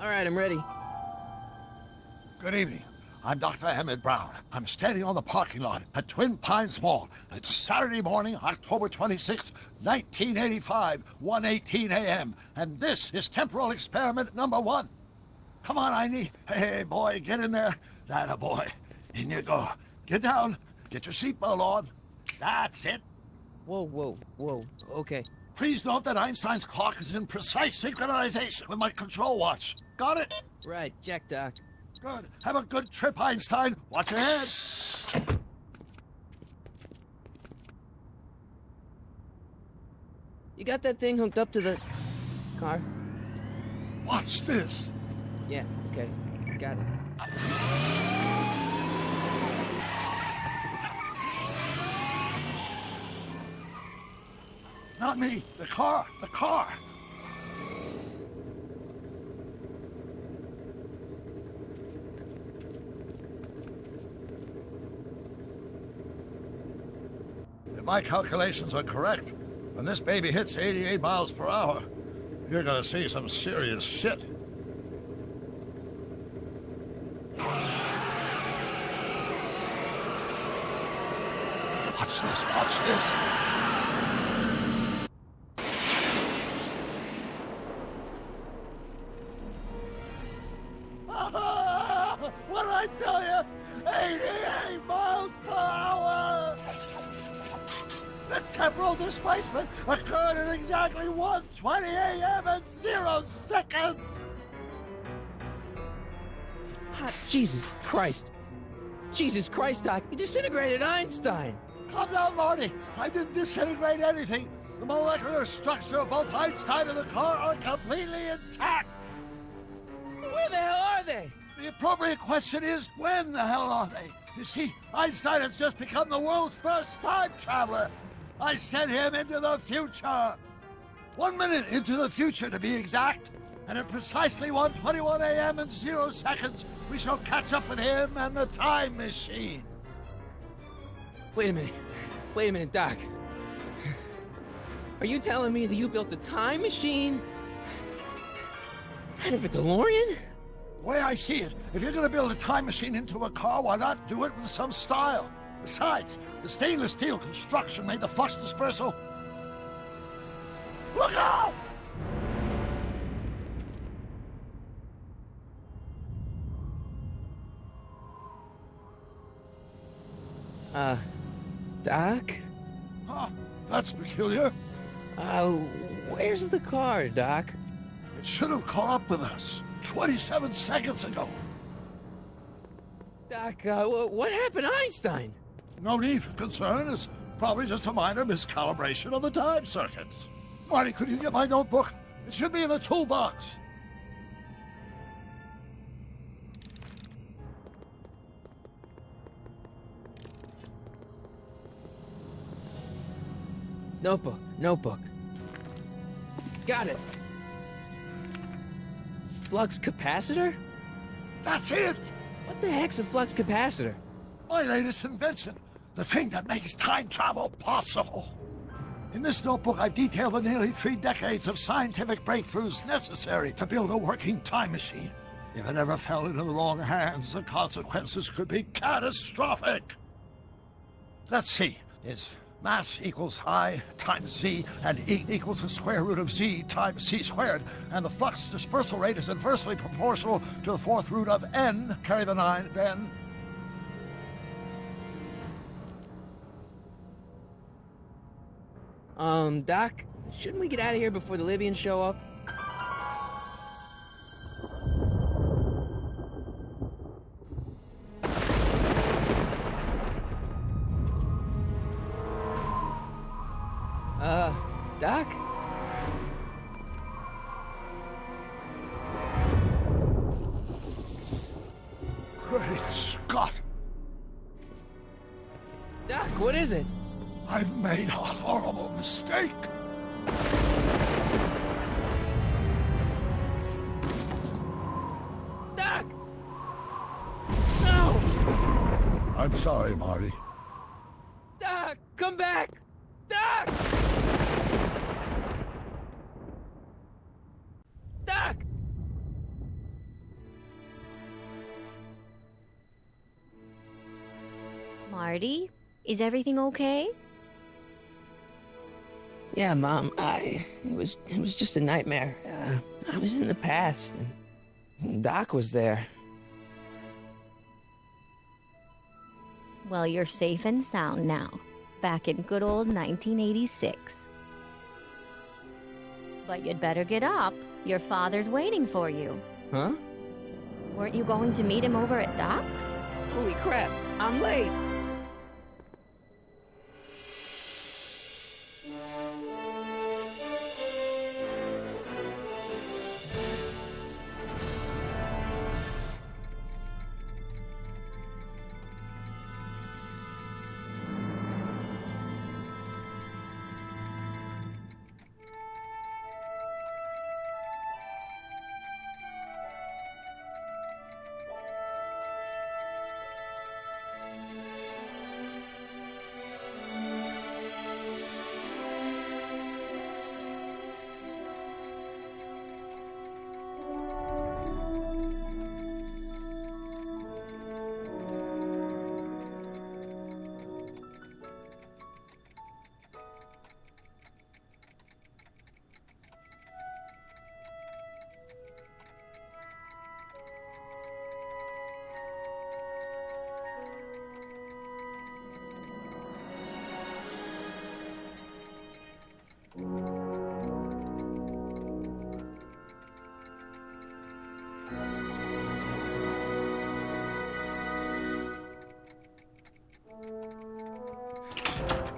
All right, I'm ready. Good evening. I'm Dr. Emmett Brown. I'm standing on the parking lot at Twin Pines Mall. It's Saturday morning, October 26, 1985, 1:18 a.m. And this is temporal experiment number 1. Come on, Einie. Hey, boy, get in there. That a boy. In you go. Get down. Get your seatbelt on. That's it. Whoa. Okay. Please note that Einstein's clock is in precise synchronization with my control watch. Got it? Right, check, Doc. Good. Have a good trip, Einstein. Watch your head. You got that thing hooked up to the car? Watch this. Yeah, okay. Got it. Not me. The car. The car. If my calculations are correct, when this baby hits 88 miles per hour, you're gonna see some serious shit. Watch this, watch this. What did I tell you? 88 miles per hour! The temporal displacement occurred at exactly 1:20 a.m. and 0 seconds! Hot Jesus Christ. Jesus Christ, Doc. You disintegrated Einstein. Calm down, Marty. I didn't disintegrate anything. The molecular structure of both Einstein and the car are completely intact. Where the hell are they? The appropriate question is, when the hell are they? You see, Einstein has just become the world's first time traveler. I sent him into the future. 1 minute into the future, to be exact. And at precisely 1:21 a.m. and 0 seconds, we shall catch up with him and the time machine. Wait a minute, Doc. Are you telling me that you built a time machine out of a DeLorean? The way I see it, if you're going to build a time machine into a car, why not do it with some style? Besides, the stainless steel construction made the flux dispersal. Look out! Doc? Huh, that's peculiar. Where's the car, Doc? It should have caught up with us 27 seconds ago. Doc, what happened to Einstein? No need for concern. It's probably just a minor miscalibration of the time circuits. Marty, could you get my notebook? It should be in the toolbox. Notebook. Got it. Flux capacitor? That's it! What the heck's a flux capacitor? My latest invention. The thing that makes time travel possible. In this notebook, I've detailed the nearly 3 decades of scientific breakthroughs necessary to build a working time machine. If it ever fell into the wrong hands, the consequences could be catastrophic. Let's see. Is mass equals I times Z, and E equals the square root of Z times C squared, and the flux dispersal rate is inversely proportional to the 4th root of N, carry the 9, then. Doc, shouldn't we get out of here before the Libyans show up? Doc? Great Scott! Doc, what is it? I've made a horrible mistake. Doc! No! I'm sorry, Marty. Doc, come back! Doc! Doc! Marty, is everything okay? Yeah, Mom, it was just a nightmare. I was in the past, and Doc was there. Well, you're safe and sound now, back in good old 1986. But you'd better get up. Your father's waiting for you. Huh? Weren't you going to meet him over at Doc's? Holy crap, I'm late!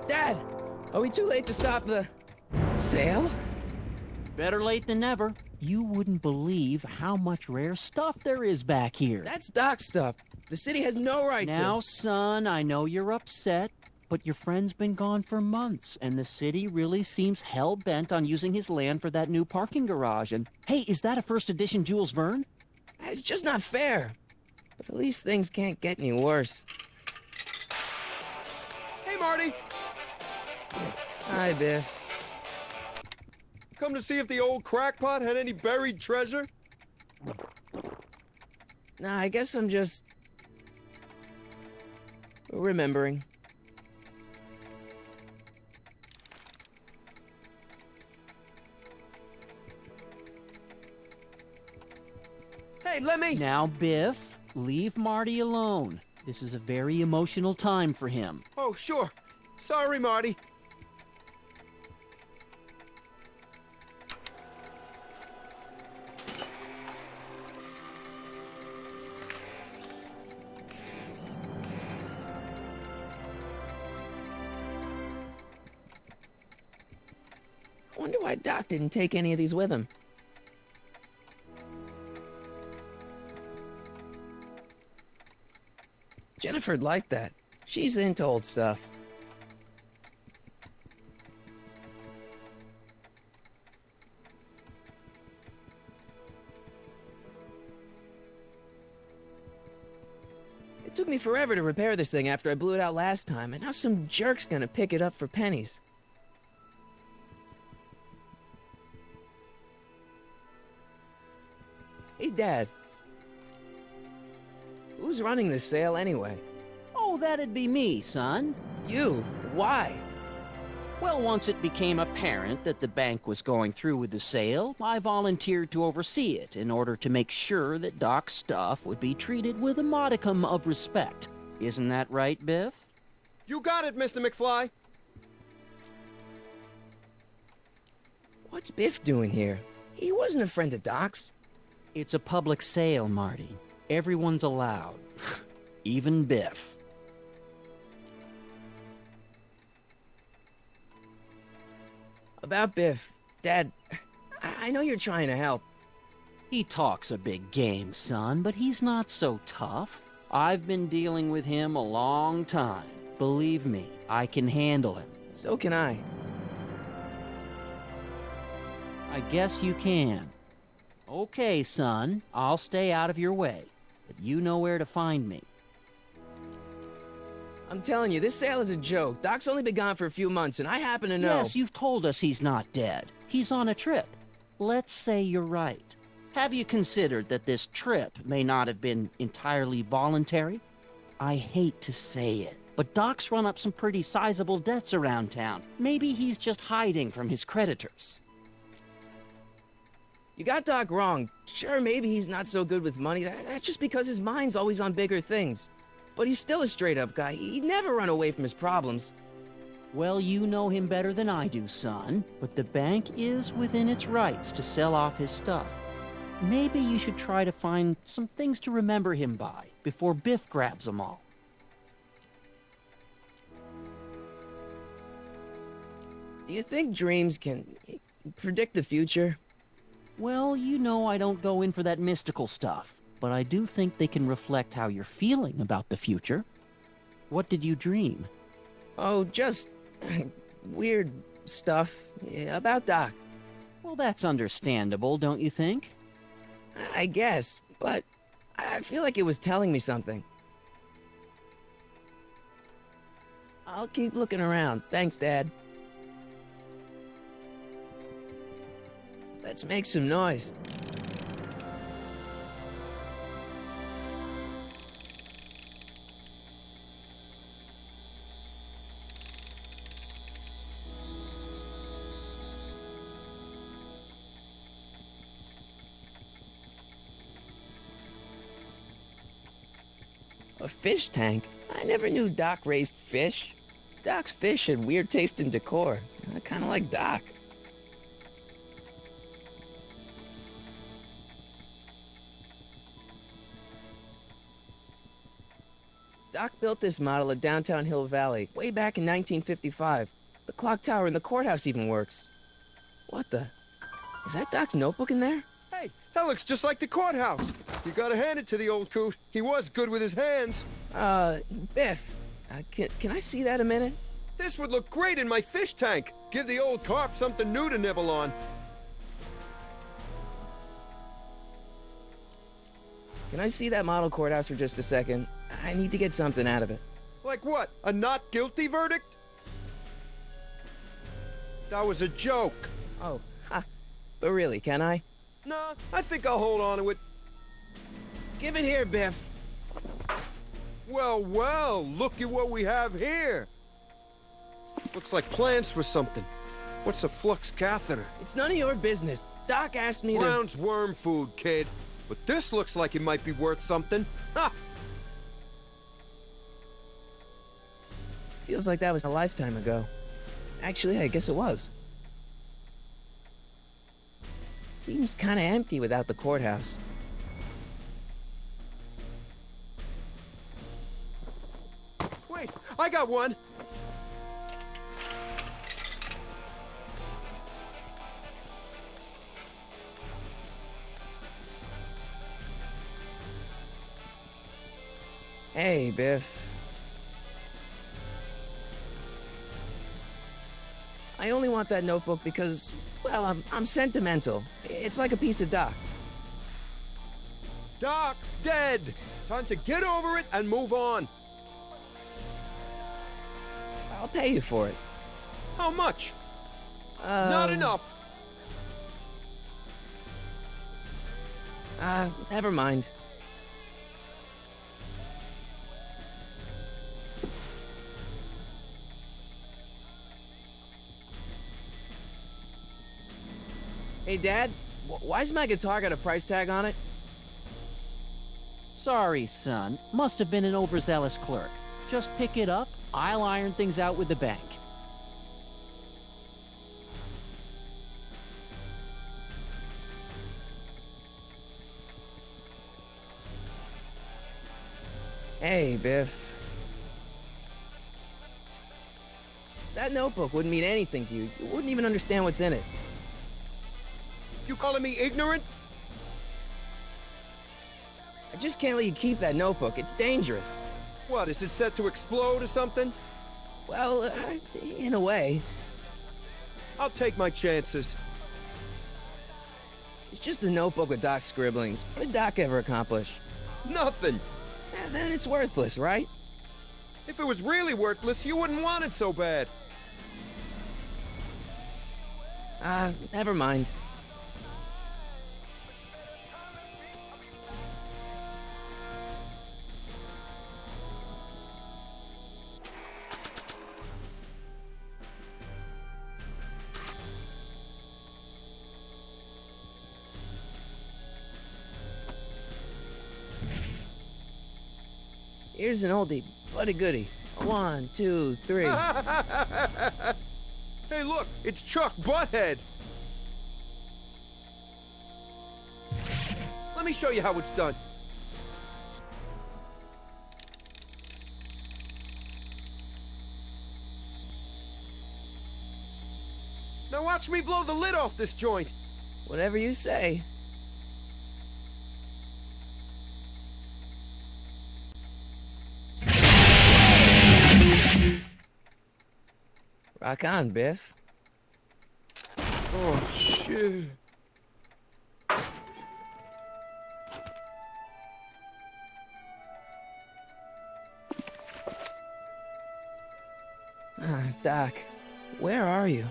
Dad, are we too late to stop the sale? Better late than never. You wouldn't believe how much rare stuff there is back here. That's Doc's stuff. The city has no right to. Now, son, I know you're upset, but your friend's been gone for months, and the city really seems hell-bent on using his land for that new parking garage. And, hey, is that a first edition Jules Verne? It's just not fair. But at least things can't get any worse. Hey, Marty! Hi, Biff. Come to see if the old crackpot had any buried treasure? Nah, I guess I'm just remembering. Hey, let me... Now, Biff, leave Marty alone. This is a very emotional time for him. Oh, sure. Sorry, Marty. I wonder why Doc didn't take any of these with him. Jennifer'd like that. She's into old stuff. It took me forever to repair this thing after I blew it out last time, and now some jerk's gonna pick it up for pennies. Hey, Dad. Who's running this sale anyway? Oh, that'd be me, son. You? Why? Well, once it became apparent that the bank was going through with the sale, I volunteered to oversee it in order to make sure that Doc's stuff would be treated with a modicum of respect. Isn't that right, Biff? You got it, Mr. McFly. What's Biff doing here? He wasn't a friend of Doc's. It's a public sale, Marty. Everyone's allowed. Even Biff. About Biff, Dad, I know you're trying to help. He talks a big game, son, but he's not so tough. I've been dealing with him a long time. Believe me, I can handle him. So can I. I guess you can. Okay, son, I'll stay out of your way, but you know where to find me. I'm telling you, this sale is a joke. Doc's only been gone for a few months, and I happen to know... Yes, you've told us he's not dead. He's on a trip. Let's say you're right. Have you considered that this trip may not have been entirely voluntary? I hate to say it, but Doc's run up some pretty sizable debts around town. Maybe he's just hiding from his creditors. You got Doc wrong. Sure, maybe he's not so good with money. That's just because his mind's always on bigger things. But he's still a straight-up guy. He'd never run away from his problems. Well, you know him better than I do, son, but the bank is within its rights to sell off his stuff. Maybe you should try to find some things to remember him by before Biff grabs them all. Do you think dreams can predict the future? Well, you know I don't go in for that mystical stuff, but I do think they can reflect how you're feeling about the future. What did you dream? Oh, just weird stuff about Doc. Well, that's understandable, don't you think? I guess, but I feel like it was telling me something. I'll keep looking around. Thanks, Dad. Let's make some noise. A fish tank? I never knew Doc raised fish. Doc's fish had weird taste in decor. I kind of like Doc. Doc built this model at downtown Hill Valley way back in 1955. The clock tower in the courthouse even works. What the? Is that Doc's notebook in there? Hey, that looks just like the courthouse. You gotta hand it to the old coot. He was good with his hands. Biff, can I see that a minute? This would look great in my fish tank. Give the old carp something new to nibble on. Can I see that model courthouse for just a second? I need to get something out of it. Like what? A not guilty verdict? That was a joke. Oh, ha. But really, can I? Nah, I think I'll hold on to it. Give it here, Biff. Well, well, look at what we have here. Looks like plans for something. What's a flux catheter? It's none of your business. Doc asked me to... Brown's worm food, kid. But this looks like it might be worth something. Ha! Feels like that was a lifetime ago. Actually, I guess it was. Seems kind of empty without the courthouse. Wait, I got one. Hey, Biff. I only want that notebook because, well, I'm sentimental. It's like a piece of Doc. Doc's dead. Time to get over it and move on. I'll pay you for it. How much? Not enough. Never mind. Hey, Dad, why's my guitar got a price tag on it? Sorry, son. Must have been an overzealous clerk. Just pick it up. I'll iron things out with the bank. Hey, Biff. That notebook wouldn't mean anything to you. You wouldn't even understand what's in it. You calling me ignorant? I just can't let you keep that notebook. It's dangerous. What, is it set to explode or something? Well, in a way. I'll take my chances. It's just a notebook with Doc's scribblings. What did Doc ever accomplish? Nothing. Then it's worthless, right? If it was really worthless, you wouldn't want it so bad. Never mind. Here's an oldie, but a goodie. 1, 2, 3. Hey, look, it's Chuck Butthead. Let me show you how it's done. Now watch me blow the lid off this joint. Whatever you say. Rock on, Biff. Oh, shit. Doc, where are you?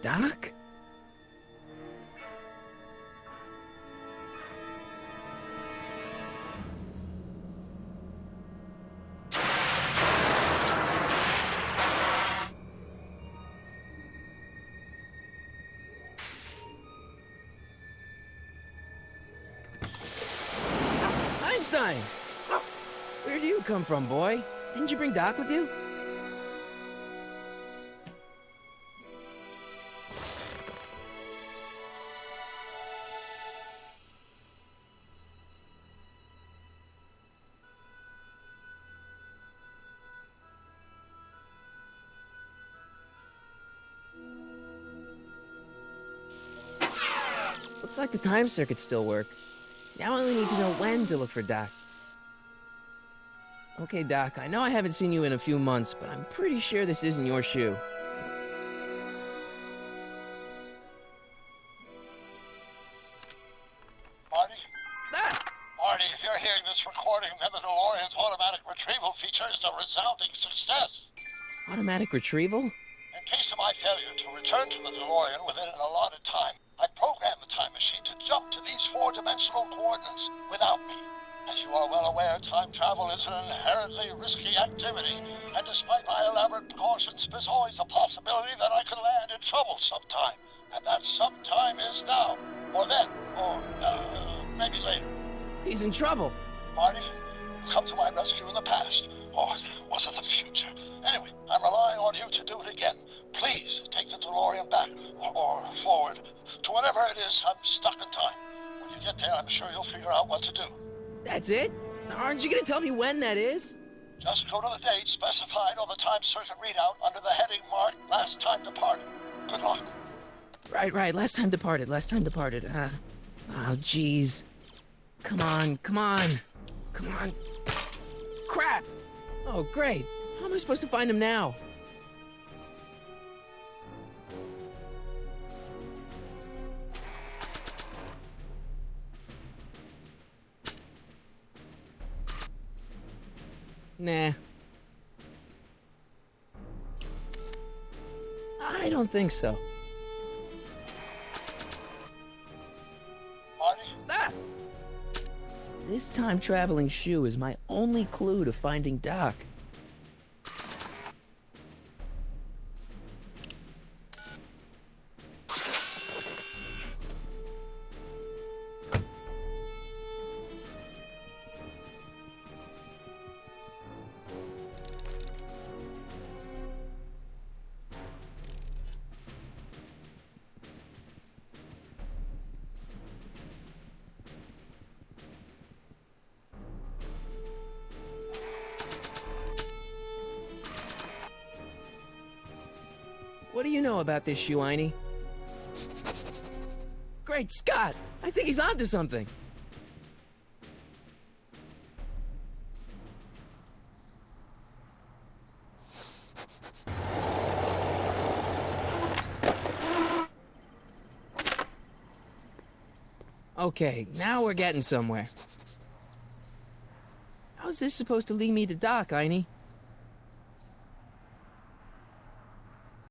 Doc? Einstein! Where do you come from, boy? Didn't you bring Doc with you? Looks like the time circuits still work. Now I only need to know when to look for Doc. Okay, Doc, I know I haven't seen you in a few months, but I'm pretty sure this isn't your shoe. Marty? Ah! Marty, if you're hearing this recording, then the DeLorean's automatic retrieval feature is a resounding success. Automatic retrieval? In case of my failure to return to the DeLorean within an allotted time, I programmed the time machine to jump to these four-dimensional coordinates without me. As you are well aware, time travel is an inherently risky activity, and despite my elaborate precautions, there's always a possibility that I could land in trouble sometime. And that sometime is now, or then, or maybe later. He's in trouble. Marty, you come to my rescue in the past, or was it the future? Anyway, I'm relying on you to do it again. Please take the DeLorean back, or forward, to whatever it is. I'm stuck in time. When you get there, I'm sure you'll figure out what to do. That's it? Aren't you gonna tell me when that is? Just go to the date specified on the time circuit readout under the heading marked Last Time Departed. Good luck. Right. Last time departed. Oh, jeez. Come on. Crap! Oh, great. How am I supposed to find him now? Nah. I don't think so. Marty? Ah! This time-traveling shoe is my only clue to finding Doc. What do you know about this shoe, Einie? Great Scott! I think he's onto something. Okay, now we're getting somewhere. How's this supposed to lead me to Doc, Einie?